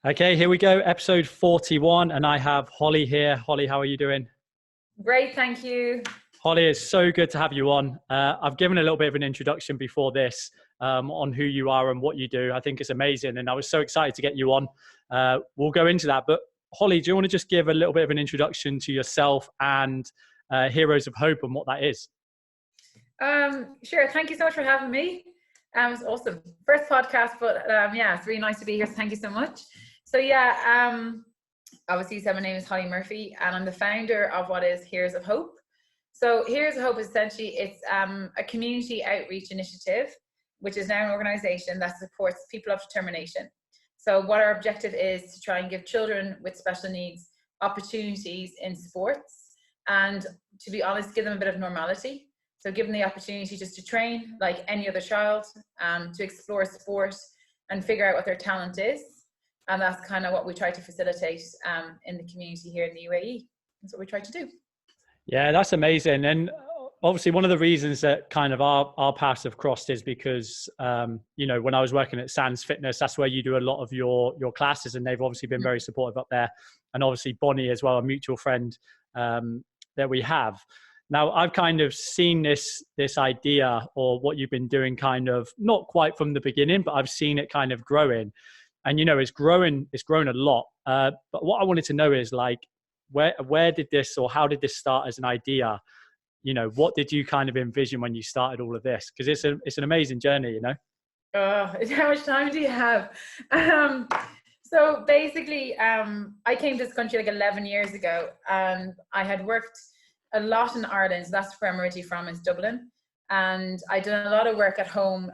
Okay, here we go. Episode 41, and I have Hollie here. Hollie, how are you doing? Great, thank you. Hollie, it's so good to have you on. I've given a little bit of an introduction before this on who you are and what you do. I think it's amazing, and I was so excited to get you on. We'll go into that, but Hollie, do you want to just give a little bit of an introduction to yourself and Heroes of Hope and what that is? Sure, thank you so much for having me. It's awesome. First podcast, but yeah, it's really nice to be here, so thank you so much. So yeah, obviously you said my name is Hollie Murphy, and I'm the founder of what is Heroes of Hope. So Heroes of Hope is essentially, it's a community outreach initiative, which is now an organization that supports people of determination. So what our objective is to try and give children with special needs opportunities in sports, and to be honest, give them a bit of normality. So give them the opportunity just to train like any other child, to explore sport and figure out what their talent is. And that's kind of what we try to facilitate in the community here in the UAE. That's what we try to do. Yeah, that's amazing. And obviously one of the reasons that kind of our paths have crossed is because, you know, when I was working at Sands Fitness, that's where you do a lot of your classes, and they've obviously been very supportive up there. And obviously Bonnie as well, a mutual friend that we have. Now, I've kind of seen this idea or what you've been doing kind of not quite from the beginning, but I've seen it kind of growing. And, you know, it's grown a lot. But what I wanted to know is like, where did this, or how did this start as an idea? You know, what did you kind of envision when you started all of this? Because it's an amazing journey, you know? How much time do you have? So basically, I came to this country like 11 years ago, and I had worked a lot in Ireland. So that's where I'm originally from, is Dublin. And I did a lot of work at home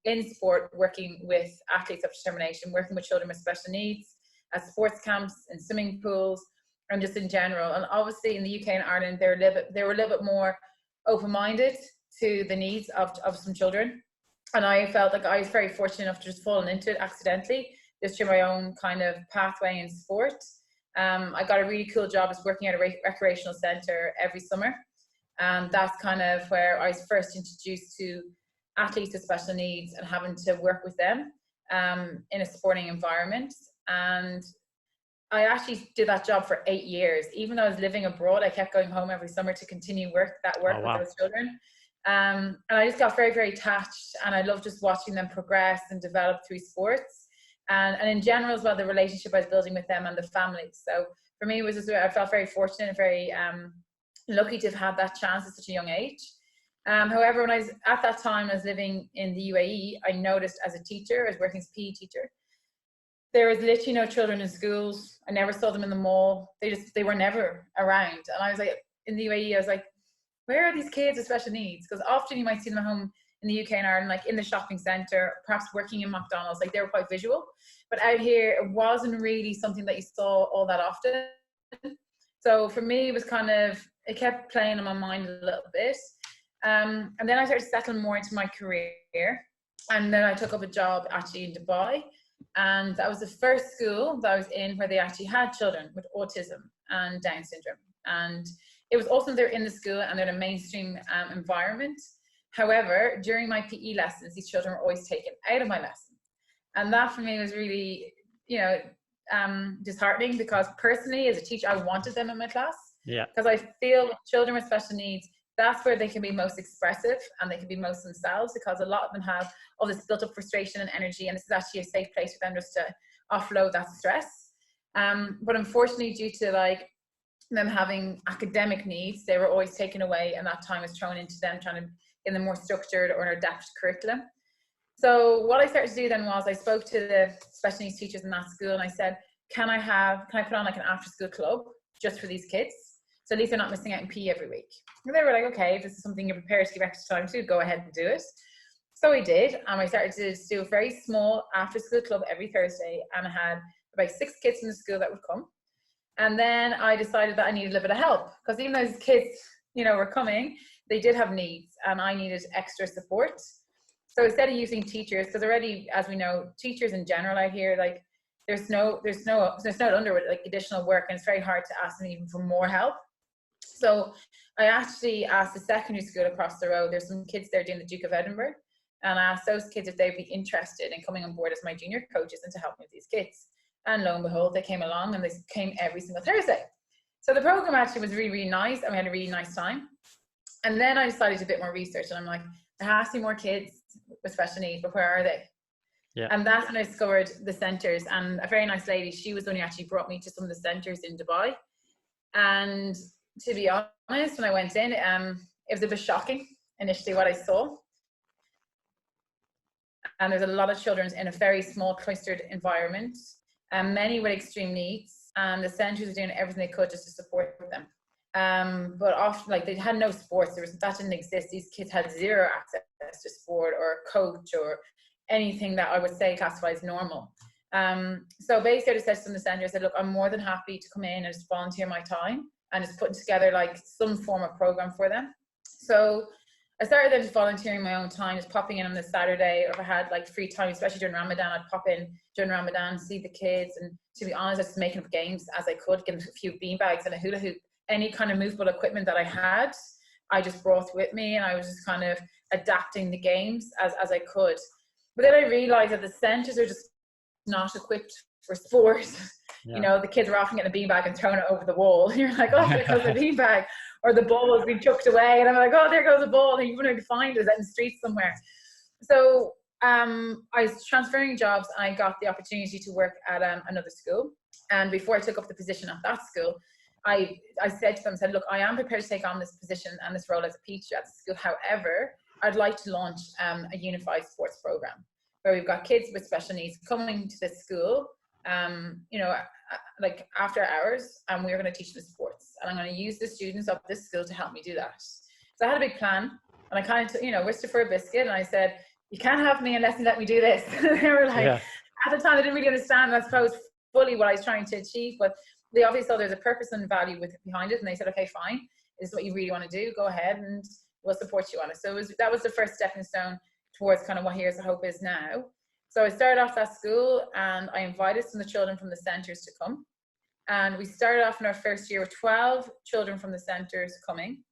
in sport, working with athletes of determination, working with children with special needs at sports camps and swimming pools, and just in general. And obviously in the UK and Ireland, they were a little bit more open-minded to the needs of some children. And I felt like I was very fortunate enough to just fall into it accidentally, just through my own kind of pathway in sport. I got a really cool job as working at a recreational centre every summer. And that's kind of where I was first introduced to athletes with special needs and having to work with them in a sporting environment. And I actually did that job for 8 years. Even though I was living abroad, I kept going home every summer to continue work Oh, wow. with those children. And I just got very, very attached, and I love just watching them progress and develop through sports. And in general as well, the relationship I was building with them and the families. So for me, it was just, I felt very fortunate and very lucky to have had that chance at such a young age. However, when I was at that time, I was living in the UAE, I noticed as a teacher, I was working as a PE teacher, there was literally no children in schools. I never saw them in the mall. They were never around. And I was like, in the UAE, I was like, where are these kids with special needs? Because often you might see them at home in the UK and Ireland, like in the shopping centre, perhaps working in McDonald's, like they were quite visual. But out here, it wasn't really something that you saw all that often. So for me, it was kind of, it kept playing in my mind a little bit. And then I started settling more into my career. And then I took up a job actually in Dubai. And that was the first school that I was in where they actually had children with autism and Down syndrome. And it was awesome they're in the school and they're in a mainstream environment. However, during my PE lessons, these children were always taken out of my lesson. And that for me was really, you know, disheartening, because personally as a teacher, I wanted them in my class. Yeah. Because I feel children with special needs, that's where they can be most expressive and they can be most themselves, because a lot of them have all this built up frustration and energy, and this is actually a safe place for them just to offload that stress. But unfortunately, due to like them having academic needs, they were always taken away, and that time was thrown into them trying to get them more structured or an adapted curriculum. So what I started to do then was I spoke to the special needs teachers in that school, and I said, can I put on like an after school club just for these kids? So at least they're not missing out in PE every week. And they were like, okay, if this is something you're prepared to give extra time to, go ahead and do it. So we did. I started to do a very small after school club every Thursday, and I had about 6 kids in the school that would come. And then I decided that I needed a little bit of help, because even though those kids, you know, were coming, they did have needs and I needed extra support. So instead of using teachers, because already, as we know, teachers in general out here, like there's no under with like additional work, and it's very hard to ask them even for more help. So I actually asked the secondary school across the road, there's some kids there doing the Duke of Edinburgh, and I asked those kids if they'd be interested in coming on board as my junior coaches and to help me with these kids. And lo and behold, they came along, and they came every single Thursday. So the program actually was really, really nice, and we had a really nice time. And then I decided to do a bit more research, and I'm like, there has to be more kids with special needs, but where are they? Yeah. And that's when I discovered the centres, and a very nice lady, she was the one who actually brought me to some of the centres in Dubai. And to be honest, when I went in, it was a bit shocking initially what I saw. And there's a lot of children in a very small cloistered environment, and many with extreme needs, and the centres were doing everything they could just to support them. But often, like, they had no sports, that didn't exist. These kids had zero access to sport or a coach or anything that I would say classified as normal. So basically I just said to the centre, I said, look, I'm more than happy to come in and just volunteer my time and just putting together like some form of program for them. So I started then just volunteering my own time, just popping in on the Saturday, or if I had like free time, especially during Ramadan, I'd pop in during Ramadan, see the kids, and to be honest, I was just making up games as I could, give them a few beanbags and a hula hoop, any kind of movable equipment that I had, I just brought with me, and I was just kind of adapting the games as I could. But then I realized that the centres are just not equipped for sport. Yeah. You know, the kids were often getting a beanbag and throwing it over the wall. You're like, oh, there goes the beanbag. Or the ball has been chucked away. And I'm like, oh, there goes the ball. And you wouldn't have to find it out in the streets somewhere. So I was transferring jobs, and I got the opportunity to work at another school. And before I took up the position at that school, I said to them, look, I am prepared to take on this position and this role as a teacher at the school. However, I'd like to launch a unified sports program where we've got kids with special needs coming to the school, you know, like after hours, and we're going to teach them sports. And I'm going to use the students of this school to help me do that. So I had a big plan, and I kind of, you know, wished for a biscuit, and I said, you can't have me unless you let me do this. They were like, yeah. At the time, they didn't really understand, I suppose, fully what I was trying to achieve, but they obviously saw there's a purpose and value behind it, and they said, okay, fine, this is what you really want to do, go ahead, and we'll support you on it. So that was the first stepping stone towards kind of what Here's a Hope is now. So I started off that school, and I invited some of the children from the centres to come. And we started off in our first year with 12 children from the centres coming.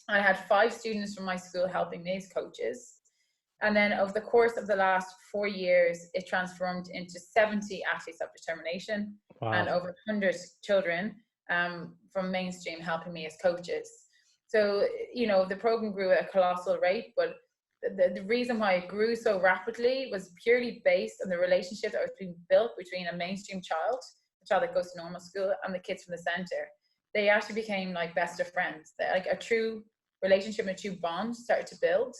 I had 5 students from my school helping me as coaches. And then over the course of the last 4 years, it transformed into 70 athletes of determination. Wow. And over 100 children from mainstream helping me as coaches. So, you know, the program grew at a colossal rate, but the reason why it grew so rapidly was purely based on the relationship that was being built between a mainstream child, a child that goes to normal school, and the kids from the centre. They actually became like best of friends. Like a true relationship and a true bond started to build.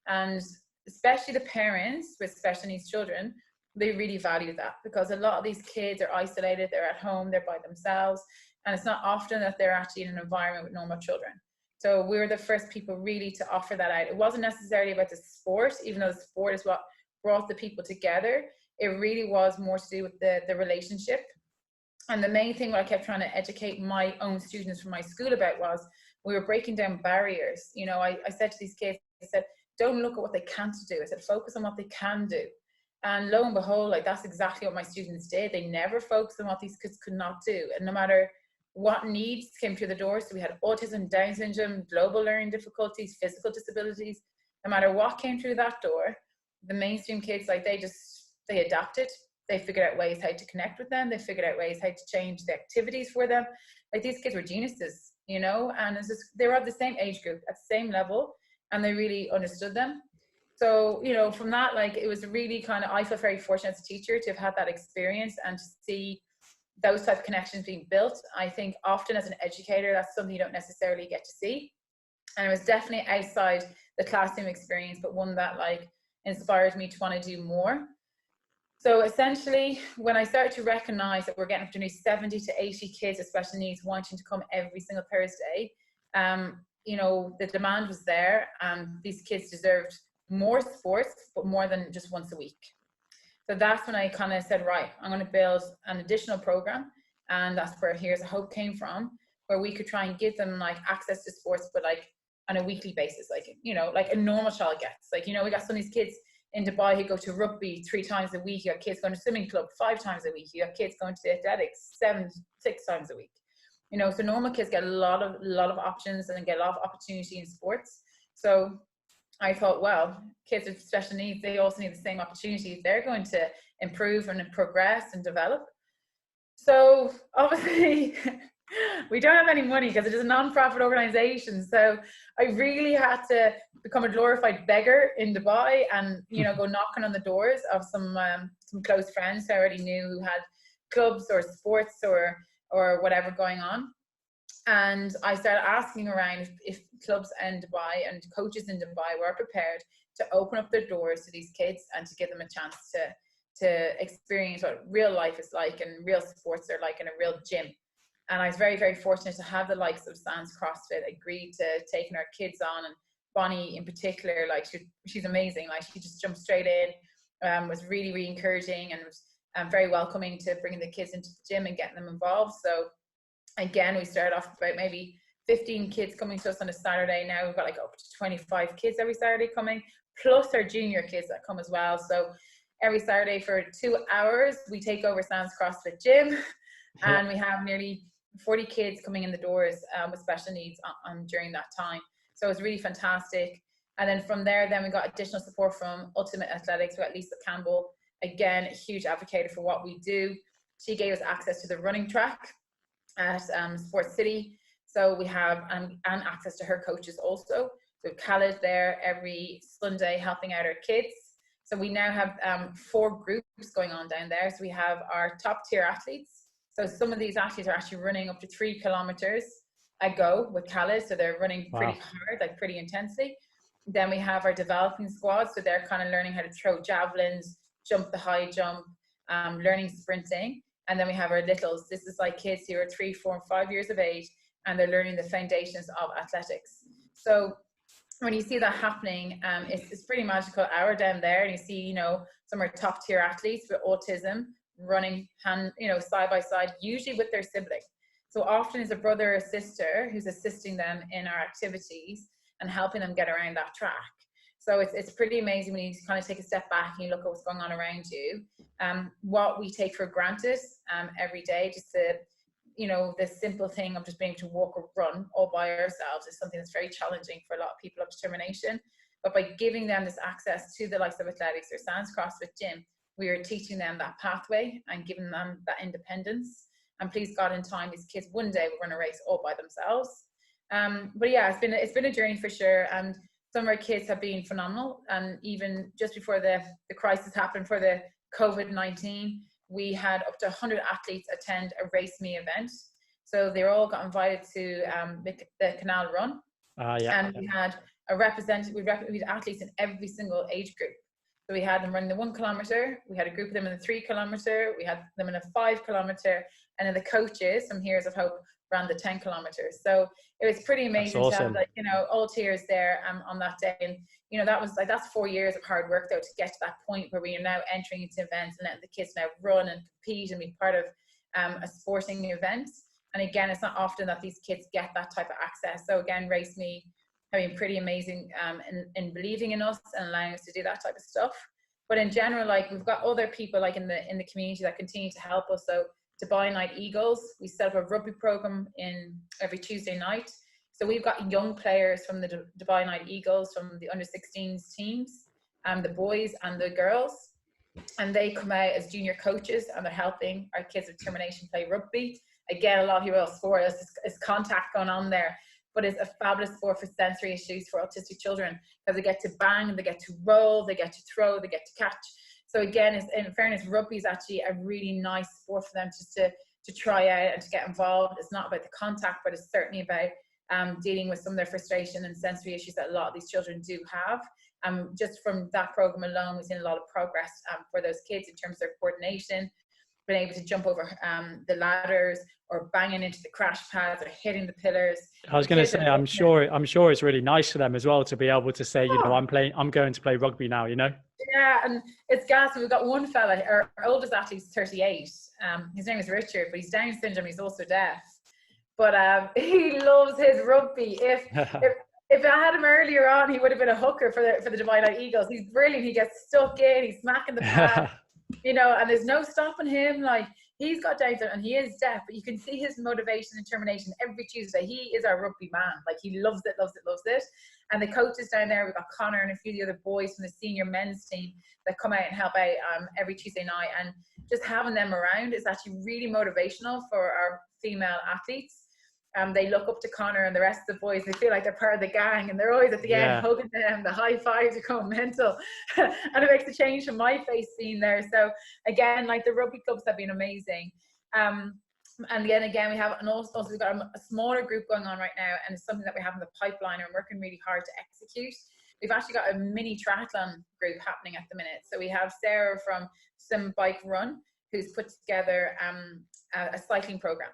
And especially the parents with special needs children, they really value that, because a lot of these kids are isolated, they're at home, they're by themselves, and it's not often that they're actually in an environment with normal children. So we were the first people really to offer that out. It wasn't necessarily about the sport, even though the sport is what brought the people together. It really was more to do with the relationship. And the main thing what I kept trying to educate my own students from my school about was we were breaking down barriers. You know, I said to these kids, I said, don't look at what they can't do. I said, focus on what they can do. And lo and behold, like that's exactly what my students did. They never focused on what these kids could not do. And no matter what needs came through the door, so we had autism, Down syndrome, global learning difficulties, physical disabilities, no matter what came through that door, the mainstream kids, like they adapted. They figured out ways how to connect with them. They figured out ways how to change the activities for them. Like these kids were geniuses, you know, and it's just, they were at the same age group, at the same level, and they really understood them. So, you know, from that, like it was really kind of, I feel very fortunate as a teacher to have had that experience and to see those type of connections being built. I think often as an educator, that's something you don't necessarily get to see. And it was definitely outside the classroom experience, but one that like inspired me to want to do more. So essentially, when I started to recognize that we're getting up to nearly 70 to 80 kids with special needs wanting to come every single Thursday, you know, the demand was there, and these kids deserved more sports, but more than just once a week. So that's when I kind of said, right, I'm going to build an additional program. And that's where Here's a Hope came from, where we could try and give them like access to sports, but like on a weekly basis, like, you know, like a normal child gets. Like, you know, we got some of these kids in Dubai who go to rugby 3 times a week. You got kids going to swimming club 5 times a week. You got kids going to the athletics 6 times a week. You know, so normal kids get a lot of options and get a lot of opportunity in sports. So I thought, well, kids with special needs, they also need the same opportunities. They're going to improve and progress and develop. So obviously we don't have any money because it is a non-profit organization. So I really had to become a glorified beggar in Dubai and, you know, go knocking on the doors of some close friends who I already knew who had clubs or sports or whatever going on. And I started asking around if clubs in Dubai and coaches in Dubai were prepared to open up their doors to these kids and to give them a chance to experience what real life is like and real sports are like in a real gym. And I was very, very fortunate to have the likes of Sans CrossFit agree to taking our kids on. And Bonnie in particular, like she's amazing. Like she just jumped straight in, was really, really encouraging and was very welcoming to bringing the kids into the gym and getting them involved. So again, we started off about maybe 15 kids coming to us on a Saturday. Now we've got like up to 25 kids every Saturday coming, plus our junior kids that come as well. So every Saturday for 2 hours, we take over Sans CrossFit Gym, and we have nearly 40 kids coming in the doors with special needs during that time. So it was really fantastic. And then from there, then we got additional support from Ultimate Athletics. We got Lisa Campbell, again, a huge advocate for what we do. She gave us access to the running track at Sports City. So we have and access to her coaches also. So Khaled there every Sunday helping out our kids. So we now have 4 groups going on down there. So we have our top tier athletes. So some of these athletes are actually running up to 3 kilometers a go with Khaled. So they're running pretty hard, like pretty intensely. Then we have our developing squad. So they're kind of learning how to throw javelins, jump the high jump, learning sprinting. And then we have our littles. This is like kids who are 3, 4, and 5 years of age, and they're learning the foundations of athletics. So when you see that happening, it's pretty magical hour down there. And you see, you know, some are top tier athletes with autism running side by side, usually with their sibling. So often it's a brother or sister who's assisting them in our activities and helping them get around that track. So it's pretty amazing when you kind of take a step back and you look at what's going on around you. What we take for granted every day, just the simple thing of just being able to walk or run all by ourselves is something that's very challenging for a lot of people of determination. But by giving them this access to the likes of athletics or Sans CrossFit Gym, we are teaching them that pathway and giving them that independence. And please God, in time, these kids one day will run a race all by themselves. But yeah, it's been a journey for sure. And some of our kids have been phenomenal. And even just before the crisis happened for the COVID-19, we had up to 100 athletes attend a Race Me event. So they all got invited to the Canal Run. And we had a representative, we had athletes in every single age group. So we had them running the 1 kilometer, we had a group of them in the 3 kilometer, we had them in a 5 kilometer, and then the coaches from Heroes of Hope ran the 10 kilometers. So it was pretty amazing to have, like, you know, all tiers there on that day. And, you know, that's 4 years of hard work though to get to that point where we are now entering into events and letting the kids now run and compete and be part of a sporting event. And again, it's not often that these kids get that type of access. So again, Race Me have been pretty amazing in believing in us and allowing us to do that type of stuff. But in general, like, we've got other people like in the community that continue to help us. So Dubai Night Eagles, we set up a rugby program in every Tuesday night. So we've got young players from the Dubai Night Eagles, from the under-16s teams, the boys and the girls, and they come out as junior coaches and they're helping our kids with determination play rugby. Again, a lot of people else sport is contact going on there, but it's a fabulous sport for sensory issues for autistic children, because they get to bang, they get to roll, they get to throw, they get to catch. So again, in fairness, rugby is actually a really nice sport for them just to try out and to get involved. It's not about the contact, but it's certainly about dealing with some of their frustration and sensory issues that a lot of these children do have. Just from that program alone, we've seen a lot of progress for those kids in terms of their coordination, being able to jump over the ladders or banging into the crash pads or hitting the pillars. I was going to say, I'm sure it's really nice for them as well to be able to say, you know, I'm going to play rugby now, you know? Yeah, and it's gas. We've got one fella, our oldest athlete's 38. His name is Richard, but he's Down syndrome. He's also deaf. But he loves his rugby. If I had him earlier on, he would have been a hooker for the Dubai Night Eagles. He's brilliant. He gets stuck in. He's smacking the pad, you know, and there's no stopping him. Like, he's got Down syndrome and he is deaf, but you can see his motivation and determination every Tuesday. He is our rugby man. Like, he loves it, loves it, loves it. And the coaches down there, we've got Connor and a few of the other boys from the senior men's team that come out and help out every Tuesday night. And just having them around is actually really motivational for our female athletes. They look up to Connor and the rest of the boys. They feel like they're part of the gang, and they're always at the end hugging them. The high fives are going mental. And it makes a change from my face seeing there. So again, like, the rugby clubs have been amazing. And then again, we have, and also we've got a smaller group going on right now, and it's something that we have in the pipeline and working really hard to execute. We've actually got a mini triathlon group happening at the minute. So we have Sarah from Sim Bike Run, who's put together a cycling program.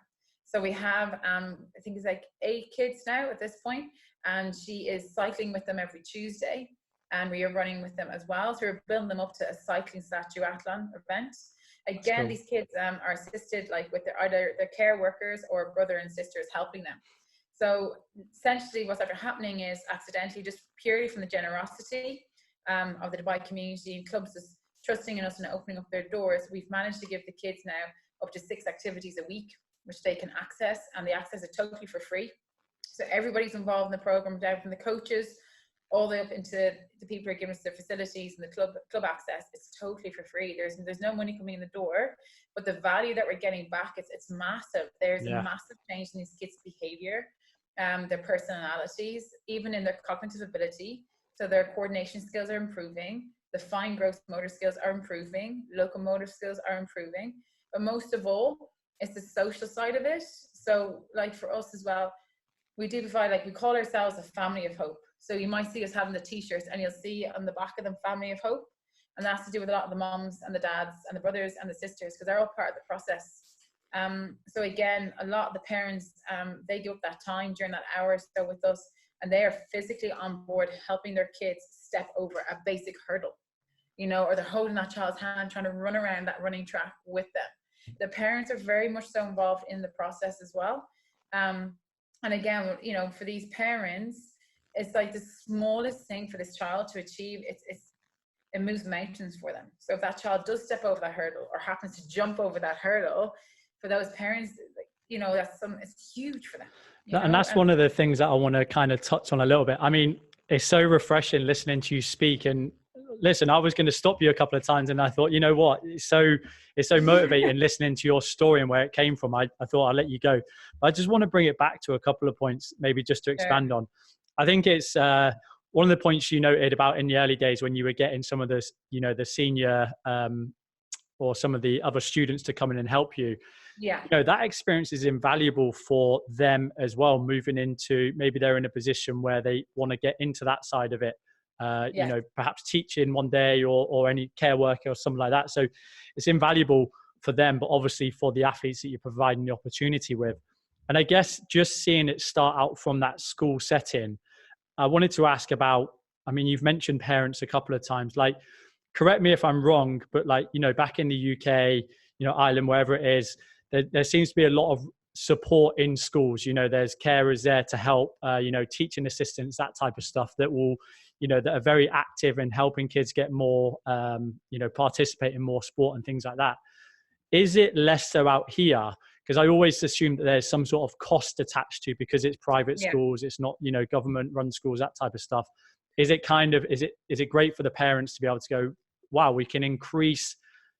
So we have, I think it's like 8 kids now at this point, and she is cycling with them every Tuesday, and we are running with them as well. So we're building them up to a cycling / duathlon event. Again, these kids are assisted, like, with either their care workers or brother and sisters helping them. So essentially what's after happening is, accidentally, just purely from the generosity of the Dubai community, clubs just trusting in us and opening up their doors, we've managed to give the kids now up to 6 activities a week, which they can access, and the access is totally for free. So everybody's involved in the program, down from the coaches all the way up into the people who are giving us the facilities and the club access. It's totally for free. There's no money coming in the door, but the value that we're getting back, it's massive. There's a massive change in these kids' behavior, their personalities, even in their cognitive ability. So their coordination skills are improving, the fine gross motor skills are improving, locomotive skills are improving, but most of all, it's the social side of it. So, like, for us as well, we do provide, like, we call ourselves a family of hope. So you might see us having the t-shirts, and you'll see on the back of them, family of hope. And that's to do with a lot of the moms and the dads and the brothers and the sisters, because they're all part of the process. So again, a lot of the parents, they give up that time during that hour or so with us, and they are physically on board helping their kids step over a basic hurdle, you know, or they're holding that child's hand, trying to run around that running track with them. The parents are very much so involved in the process as well. And again, you know, for these parents, it's like the smallest thing for this child to achieve. It moves mountains for them. So if that child does step over that hurdle, or happens to jump over that hurdle, for those parents, you know, it's huge for them. And that's one of the things that I want to kind of touch on a little bit. I mean, it's so refreshing listening to you speak. And listen, I was going to stop you a couple of times, and I thought, you know what, it's so motivating listening to your story and where it came from. I thought I'll let you go. But I just want to bring it back to a couple of points, maybe just to expand on. I think it's one of the points you noted about in the early days when you were getting some of the, you know, the senior or some of the other students to come in and help you. Yeah. You know, that experience is invaluable for them as well, moving into, maybe they're in a position where they want to get into that side of it. You know, perhaps teaching one day or any care worker or something like that. So it's invaluable for them, but obviously for the athletes that you're providing the opportunity with. And I guess just seeing it start out from that school setting, I wanted to ask about, I mean, you've mentioned parents a couple of times, like, correct me if I'm wrong, but like, you know, back in the UK, you know, Ireland, wherever it is, there seems to be a lot of support in schools. You know, there's carers there to help, you know, teaching assistants, that type of stuff that will, you know, that are very active in helping kids get more, you know, participate in more sport and things like that. Is it less so out here? Because I always assume that there's some sort of cost attached to, because it's private schools, it's not, you know, government run schools, that type of stuff. Is it great for the parents to be able to go, wow, we can increase,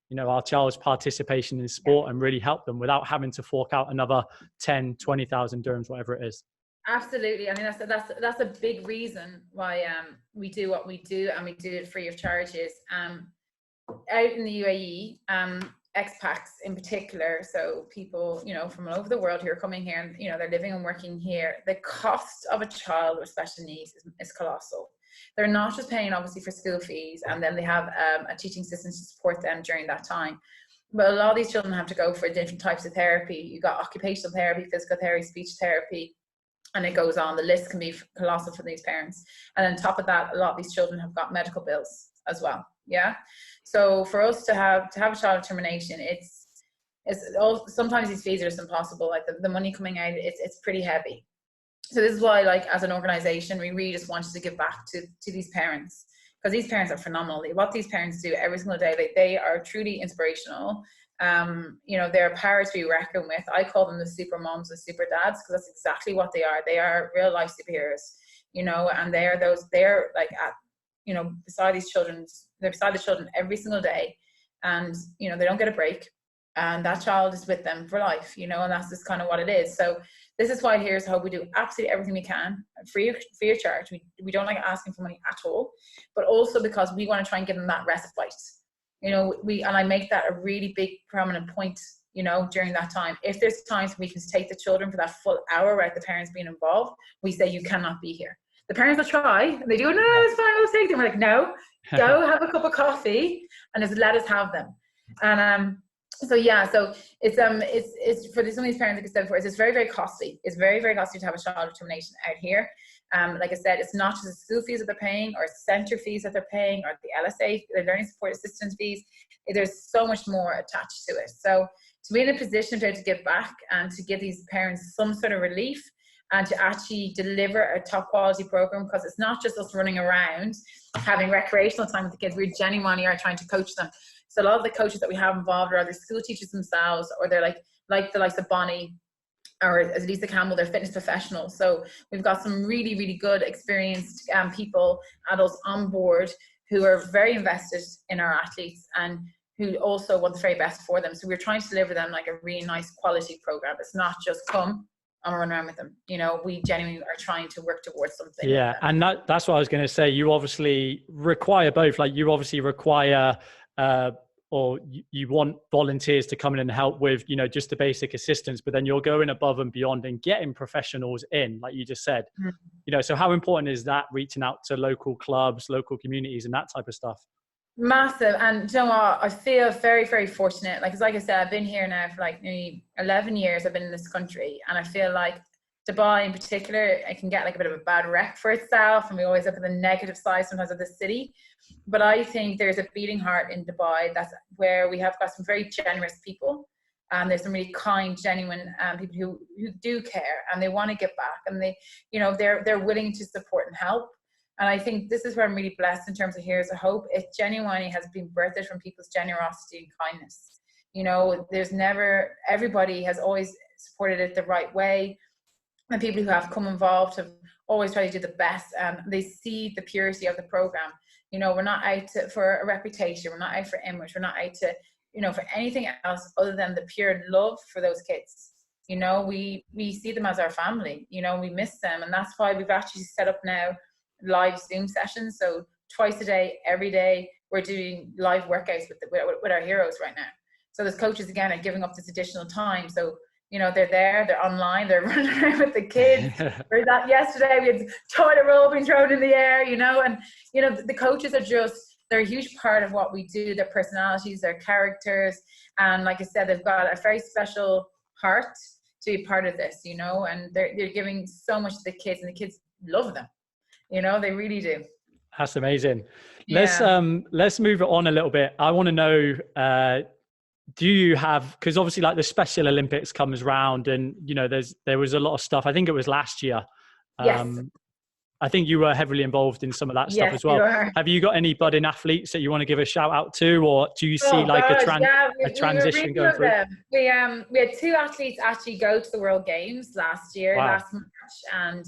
you know, our child's participation in sport and really help them without having to fork out another 10, 20,000 dirhams, whatever it is? Absolutely. I mean, that's a big reason why we do what we do, and we do it free of charges. Out in the UAE, expats in particular, so people, you know, from all over the world who are coming here and, you know, they're living and working here, the cost of a child with special needs is colossal. They're not just paying obviously for school fees, and then they have a teaching assistant to support them during that time. But a lot of these children have to go for different types of therapy. You've got occupational therapy, physical therapy, speech therapy, and it goes on. The list can be colossal for these parents. And on top of that, a lot of these children have got medical bills as well. Yeah. So for us to have a child with termination, sometimes these fees are just impossible. Like the money coming out, it's pretty heavy. So this is why, like, as an organization, we really just wanted to give back to these parents, because these parents are phenomenal. What these parents do every single day, they are truly inspirational. You know, they're a power to be reckoned with. I call them the super moms and super dads, because that's exactly what they are. They are real life superheroes, you know, and they're like at, you know, beside these children, they're beside the children every single day, and, you know, they don't get a break, and that child is with them for life, you know, and that's just kind of what it is. So this is why Here's Hope, we do absolutely everything we can free of charge. We don't like asking for money at all, but also because we want to try and give them that respite. You know, and I make that a really big prominent point, you know, during that time. If there's times we can take the children for that full hour without the parents being involved, we say, you cannot be here. The parents will try, and they do, no, it's fine, we'll take them. We're like, no, go have a cup of coffee and just let us have them. And so yeah, so it's for some of these parents, like I said before, it's very, very costly. It's very, very costly to have a child with termination out here. Like I said, it's not just the school fees that they're paying, or center fees that they're paying, or the LSA, the learning support assistance fees. There's so much more attached to it. So to be in a position to give back and to give these parents some sort of relief, and to actually deliver a top quality program, because it's not just us running around having recreational time with the kids. We genuinely are trying to coach them. So a lot of the coaches that we have involved are either school teachers themselves, or they're like the likes of Bonnie or Lisa Campbell, they're fitness professionals. So we've got some really, really good, experienced people, adults on board, who are very invested in our athletes and who also want the very best for them. So we're trying to deliver them like a really nice quality program. It's not just come and run around with them. You know, we genuinely are trying to work towards something. Yeah, and that's what I was going to say. You obviously require both. Like, you obviously require or you want volunteers to come in and help with, you know, just the basic assistance, but then you're going above and beyond and getting professionals in, like you just said. Mm-hmm. You know, so how important is that, reaching out to local clubs, local communities, and that type of stuff? Massive. And you know what, I feel very, very fortunate. Like I said, I've been here now for like nearly 11 years. I've been in this country, and I feel like Dubai in particular, it can get like a bit of a bad rep for itself, and we always look at the negative side sometimes of the city. But I think there's a beating heart in Dubai. That's where we have got some very generous people, and there's some really kind, genuine people who do care, and they want to give back, and they, you know, they're willing to support and help. And I think this is where I'm really blessed in terms of Here's a Hope. It genuinely has been birthed from people's generosity and kindness. You know, everybody has always supported it the right way. And people who have come involved have always tried to do the best, and they see the purity of the program. You know, we're not out for a reputation. We're not out for image. We're not out to, you know, for anything else other than the pure love for those kids. You know, we see them as our family, you know, we miss them. And that's why we've actually set up now live Zoom sessions. So twice a day, every day, we're doing live workouts with our heroes right now. So those coaches, again, are giving up this additional time. So, you know, they're online, they're running around with the kids. Yesterday we had toilet roll being thrown in the air, you know, and, you know, the coaches are they're a huge part of what we do, their personalities, their characters. And like I said, they've got a very special heart to be part of this, you know, and they're giving so much to the kids, and the kids love them. You know, they really do. That's amazing. Yeah. Let's move it on a little bit. I want to know, do you have, because obviously like the Special Olympics comes round, and, you know, there was a lot of stuff. I think it was last year. Yes. I think you were heavily involved in some of that stuff as well. Have you got any budding athletes that you want to give a shout out to, or do you see a transition going through? We had 2 athletes actually go to the World Games last March, and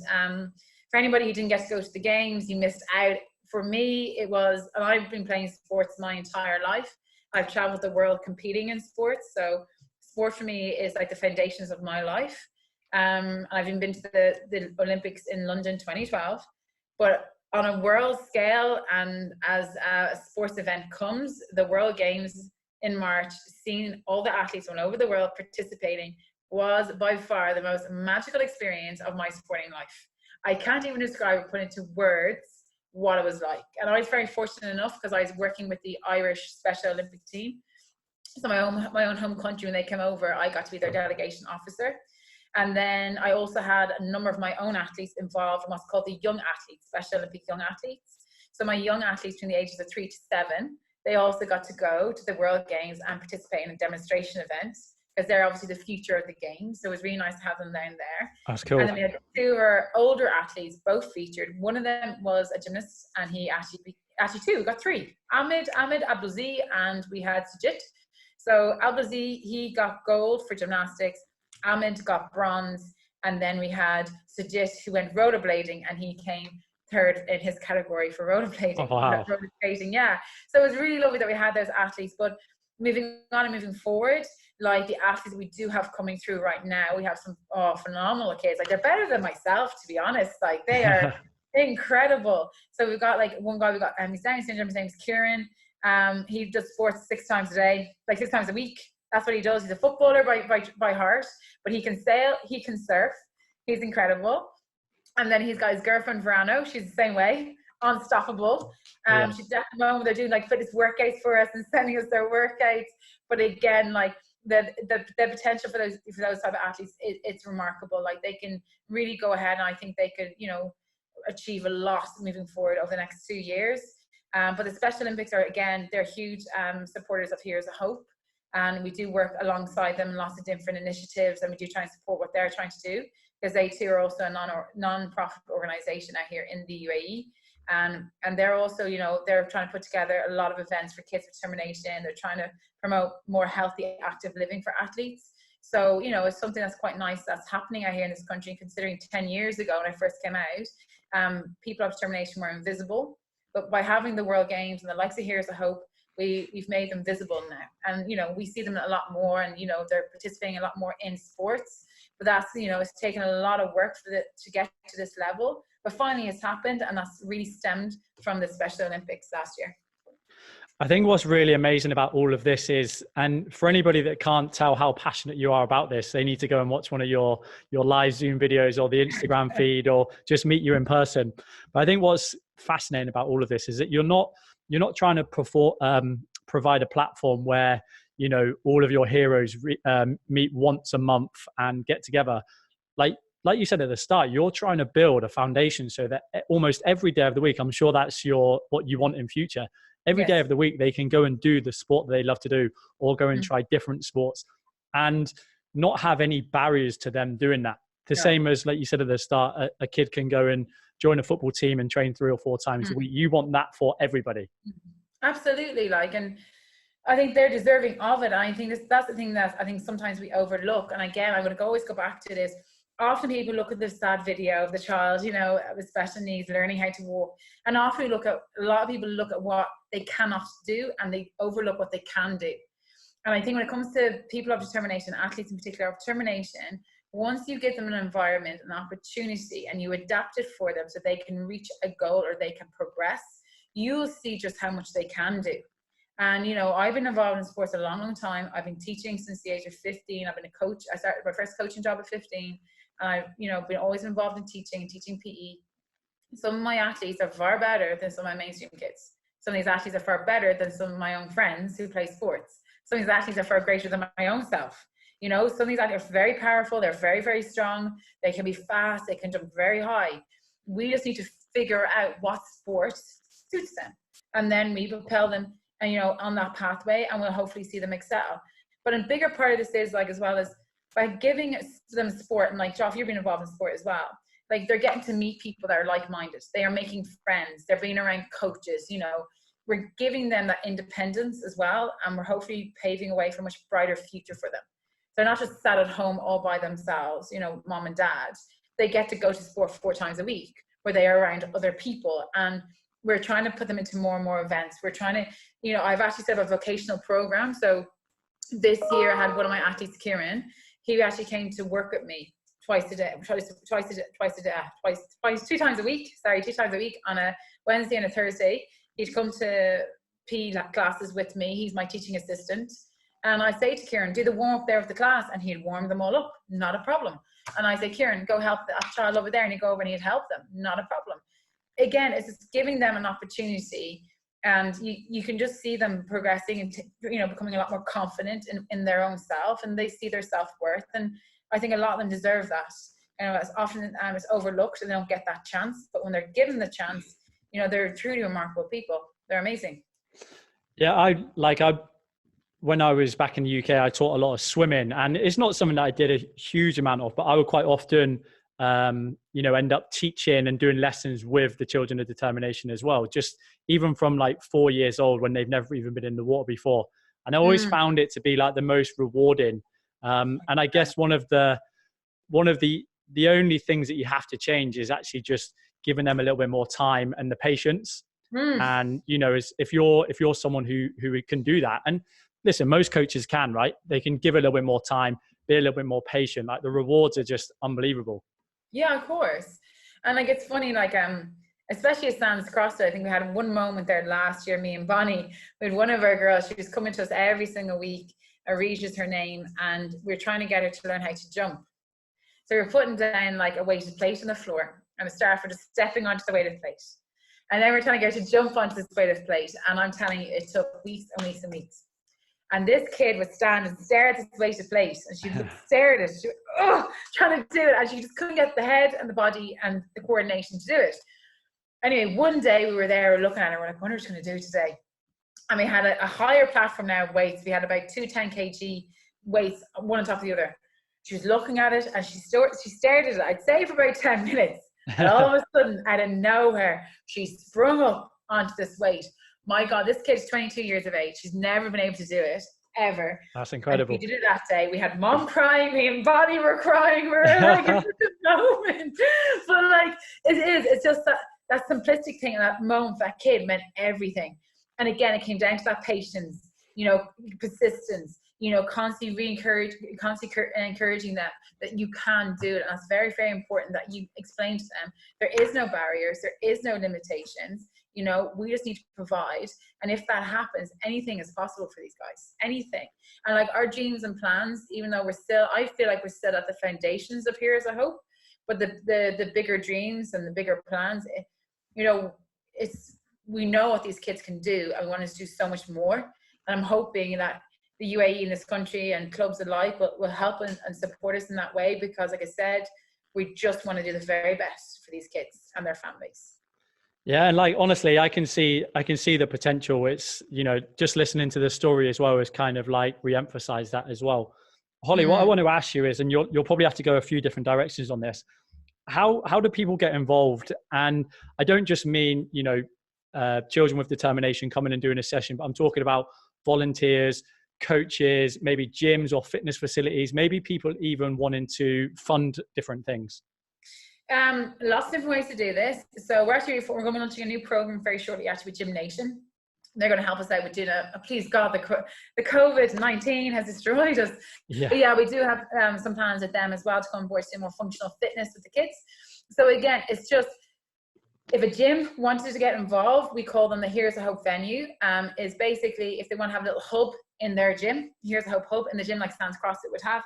for anybody who didn't get to go to the games, you missed out. For me, it was, and I've been playing sports my entire life. I've traveled the world competing in sports. So sport for me is like the foundations of my life. I've even been to the Olympics in London 2012. But on a world scale, and as a sports event comes, the World Games in March, seeing all the athletes from all over the world participating was by far the most magical experience of my sporting life. I can't even describe or put into words what it was like. And I was very fortunate enough, because I was working with the Irish Special Olympic team. So my own home country, when they came over, I got to be their delegation officer. And then I also had a number of my own athletes involved in what's called the Young Athletes, Special Olympic Young Athletes. So my young athletes between the ages of 3 to 7, they also got to go to the World Games and participate in a demonstration event, because they're obviously the future of the games. So it was really nice to have them down there. That's cool. And then we had 2 of our older athletes, both featured. One of them was a gymnast, and he actually 2, we got 3. Ahmed Abdouzi, and we had Sajid. So Albazi, he got gold for gymnastics. Ahmed got bronze. And then we had Sajid, who went rollerblading, and he came third in his category for rollerblading. Oh, wow. Rollerblading, yeah. So it was really lovely that we had those athletes. But moving on and moving forward, like the athletes we do have coming through right now, we have some phenomenal kids. Like they're better than myself, to be honest. Like they are incredible. So we've got like one guy, we got he's Down syndrome. His name's Kieran. He does sports 6 times a day, like 6 times a week. That's what he does. He's a footballer by heart, but he can sail, he can surf. He's incredible. And then he's got his girlfriend, Verano. She's the same way, unstoppable. She's at the moment, they're doing like fitness workouts for us and sending us their workouts. But again, like the potential for those type of athletes, it's remarkable. Like they can really go ahead, and I think they could, you know, achieve a lot moving forward over the next 2 years. But the Special Olympics are, again, they're huge supporters of Here's a Hope. And we do work alongside them in lots of different initiatives, and we do try and support what they're trying to do, because they too are also a non-profit organization out here in the UAE. And they're also, you know, they're trying to put together a lot of events for kids with determination. They're trying to promote more healthy, active living for athletes. So, you know, it's something that's quite nice that's happening out here in this country, considering 10 years ago when I first came out, people of determination were invisible. But by having the World Games and the likes of Here's a Hope, we've made them visible now. And, you know, we see them a lot more, and, you know, they're participating a lot more in sports. But that's, you know, it's taken a lot of work to get to this level. But finally it's happened, and that's really stemmed from the Special Olympics last year. I think what's really amazing about all of this is, and for anybody that can't tell how passionate you are about this, they need to go and watch one of your live Zoom videos or the Instagram feed, or just meet you in person. But I think what's fascinating about all of this is that you're not trying to provide a platform where, you know, all of your heroes meet once a month and get together. Like you said at the start, you're trying to build a foundation so that almost every day of the week, I'm sure that's what you want in future. Every day of the week, they can go and do the sport that they love to do, or go and try different sports, and not have any barriers to them doing that. The same as, like you said at the start, a kid can go and join a football team and train 3 or 4 times a week. You want that for everybody. Absolutely. Like, and I think they're deserving of it. And I think that's the thing that I think sometimes we overlook. And again, I'm going to always go back to this. Often people look at the sad video of the child, you know, with special needs, learning how to walk. And often a lot of people look at what they cannot do, and they overlook what they can do. And I think when it comes to people of determination, athletes in particular of determination, once you give them an environment, an opportunity, and you adapt it for them so they can reach a goal or they can progress, you'll see just how much they can do. And, you know, I've been involved in sports a long, long time. I've been teaching since the age of 15. I've been a coach. I started my first coaching job at 15. And I've, you know, been always involved in teaching PE. Some of my athletes are far better than some of my mainstream kids. Some of these athletes are far better than some of my own friends who play sports. Some of these athletes are far greater than my own self. You know, some of these athletes are very powerful. They're very, very strong. They can be fast. They can jump very high. We just need to figure out what sport suits them. And then we propel them, and, you know, on that pathway, and we'll hopefully see them excel. But a bigger part of this is, like, as well as by giving them sport, and like, Joff, you've been involved in sport as well. Like, they're getting to meet people that are like-minded. They are making friends. They're being around coaches, you know. We're giving them that independence as well, and we're hopefully paving a way for a much brighter future for them. They're not just sat at home all by themselves, you know, mom and dad. They get to go to sport 4 times a week, where they are around other people. And we're trying to put them into more and more events. We're trying to, you know, I've actually set up a vocational program. So this year I had one of my athletes, Kieran. He actually came to work with me 2 times a week on a Wednesday and a Thursday. He'd come to PE classes with me. He's my teaching assistant. And I say to Kieran, do the warm up there of the class, and he'd warm them all up, not a problem. And I say, Kieran, go help that child over there, and he'd go over and he'd help them, not a problem. Again, it's just giving them an opportunity, and you can just see them progressing and, you know, becoming a lot more confident in their own self, and they see their self-worth. And I think a lot of them deserve that. You know, it's often it's overlooked, and they don't get that chance. But when they're given the chance, you know, they're truly remarkable people. They're amazing. Yeah, when I was back in the UK, I taught a lot of swimming, and it's not something that I did a huge amount of, but I would quite often, you know, end up teaching and doing lessons with the children of determination as well. Just even from like 4 years old, when they've never even been in the water before, And I always found it to be like the most rewarding. And I guess one of the only things that you have to change is actually just giving them a little bit more time and the patience. And, you know, if you're someone who can do that, and listen, most coaches can, right? They can give a little bit more time, be a little bit more patient. Like the rewards are just unbelievable. Yeah, of course. And like, it's funny, like, especially at Sam's CrossFit, I think we had one moment there last year, me and Bonnie, with one of our girls. She was coming to us every single week. Arij is her name, and we we're trying to get her to learn how to jump. So we we're putting down like a weighted plate on the floor, and it started for just stepping onto the weighted plate. And then we're trying to get her to jump onto this weighted plate. And I'm telling you, it took weeks and weeks and weeks. And this kid would stand and stare at this weighted plate, and she would stare at it. She would, trying to do it, and she just couldn't get the head and the body and the coordination to do it. Anyway, one day we were there looking at her, we're like, what are we going to do today? And we had a higher platform now of weights. We had about 2 10 kg weights, one on top of the other. She was looking at it, and she stared at it, I'd say for about 10 minutes. And all of a sudden, out of nowhere, she sprung up onto this weight. My God, this kid's 22 years of age. She's never been able to do it, ever. That's incredible. And we did it that day. We had mom crying, me and Bonnie were crying. We were like, it's such a moment. But like, it's just that simplistic thing, and that moment for that kid meant everything. And again, it came down to that patience, you know, persistence, you know, constantly encouraging them that you can do it. And it's very, very important that you explain to them there is no barriers, there is no limitations. You know, we just need to provide. And if that happens, anything is possible for these guys, anything. And like our dreams and plans, even though I feel like we're still at the foundations of Here's a Hope, but the bigger dreams and the bigger plans, you know, we know what these kids can do, and we want to do so much more. And I'm hoping that the UAE in this country and clubs alike will help and support us in that way, because like I said, we just want to do the very best for these kids and their families. Yeah, and like honestly, I can see the potential. It's, you know, just listening to the story as well is kind of like re-emphasize that as well. Hollie, what I want to ask you is, and you'll probably have to go a few different directions on this. How do people get involved? And I don't just mean, you know, children with determination coming and doing a session, but I'm talking about volunteers, coaches, maybe gyms or fitness facilities, maybe people even wanting to fund different things. Lots of different ways to do this. So we're going to be launching a new program very shortly, actually, with Gym Nation. They're going to help us out with doing please God, the COVID-19 has destroyed us. Yeah. But yeah, we do have some plans with them as well to come on board to do more functional fitness with the kids. So again, it's just, if a gym wanted to get involved, we call them the Here's a Hope venue. Is basically if they want to have a little hub in their gym, Here's a Hope hub in the gym, like Sam's CrossFit would have.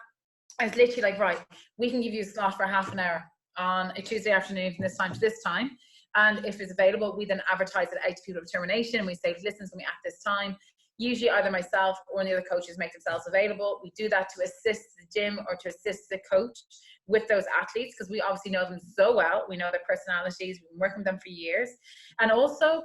And it's literally like, right, we can give you a slot for half an hour on a Tuesday afternoon from this time to this time. And if it's available, we then advertise it out to people of determination. We say, listen to me at this time. Usually either myself or one of the other coaches make themselves available. We do that to assist the gym or to assist the coach with those athletes, because we obviously know them so well. We know their personalities. We've been working with them for years. And also,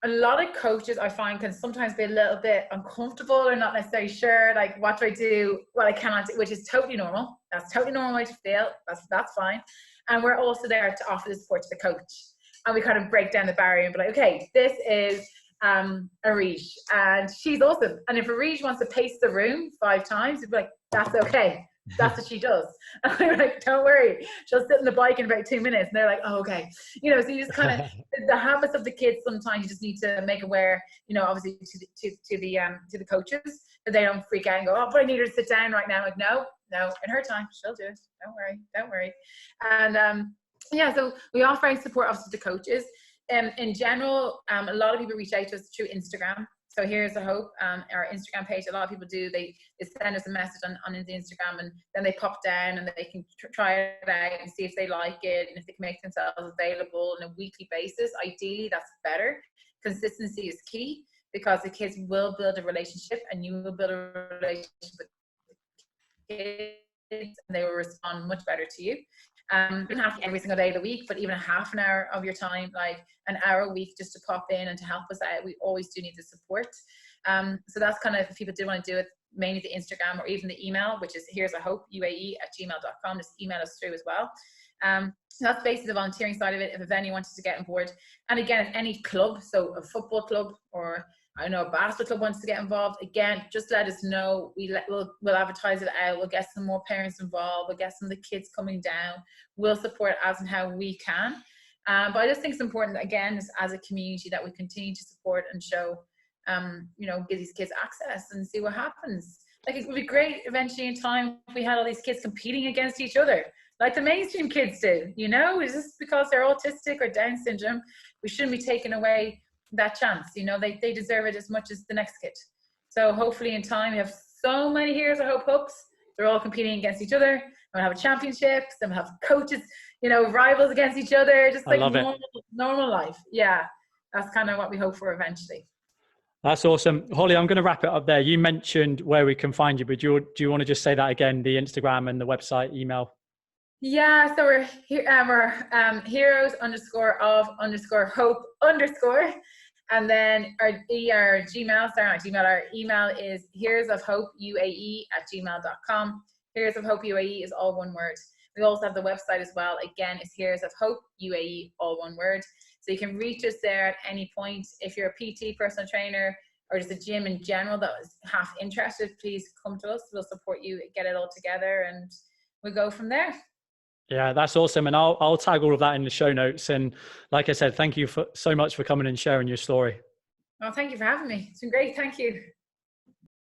a lot of coaches I find can sometimes be a little bit uncomfortable or not necessarily sure, like, what do I do? What I cannot do, which is totally normal. That's totally normal way to feel. That's fine. And we're also there to offer the support to the coach. And we kind of break down the barrier and be like, okay, this is Arij, and she's awesome. And if Arij wants to pace the room 5 times, we'd be like, that's okay. That's what she does. And I'm like, don't worry, she'll sit on the bike in about 2 minutes. And they're like, oh, okay. You know, so you just kind of, the habits of the kids, sometimes you just need to make aware, you know, obviously to the coaches, that they don't freak out and go, oh, but I need her to sit down right now. I'm like, no, in her time, she'll do it. Don't worry. And yeah, so we offer support obviously to coaches. In general, a lot of people reach out to us through Instagram. So Here's a Hope, our Instagram page. A lot of people do. They send us a message on the Instagram, and then they pop down and they can try it out and see if they like it and if they can make themselves available on a weekly basis. Ideally, that's better. Consistency is key, because the kids will build a relationship, and you will build a relationship with the kids, and they will respond much better to you. You don't have to every single day of the week, but even a half an hour of your time, like an hour a week, just to pop in and to help us out. We always do need the support. So that's kind of, if people do want to do it, mainly the Instagram or even the email, which is here's a hope UAE@gmail.com. Just email us through as well. So that's basically the volunteering side of it. If a venue wanted to get on board, and again, if any club, so a football club or I know a basketball club wants to get involved. Again, just let us know. We'll advertise it out. We'll get some more parents involved. We'll get some of the kids coming down. We'll support as and how we can. But I just think it's important, again, as a community, that we continue to support and show, give these kids access and see what happens. Like, it would be great eventually in time if we had all these kids competing against each other, like the mainstream kids do. Is this because they're autistic or Down syndrome? We shouldn't be taking away that chance. They deserve it as much as the next kid. So hopefully in time, we have so many Heroes of Hope hooks. They're all competing against each other. We'll have championships, and we'll have coaches, rivals against each other, just like normal life. Yeah, that's kind of what we hope for eventually. That's awesome. Hollie, I'm going to wrap it up there. You mentioned where we can find you, but do you want to just say that again, the Instagram and the website, email? Yeah, so we're heroes _of_hope_, and then our email is heroesofhopeuae@gmail.com. Heroes of Hope UAE is all one word. We also have the website as well. Again, it's Heroes of Hope UAE, all one word. So you can reach us there at any point. If you're a PT, personal trainer, or just a gym in general that was half interested, please come to us. We'll support you, get it all together, and we'll go from there. Yeah, that's awesome. And I'll tag all of that in the show notes. And like I said, thank you so much for coming and sharing your story. Well, thank you for having me. It's been great. Thank you.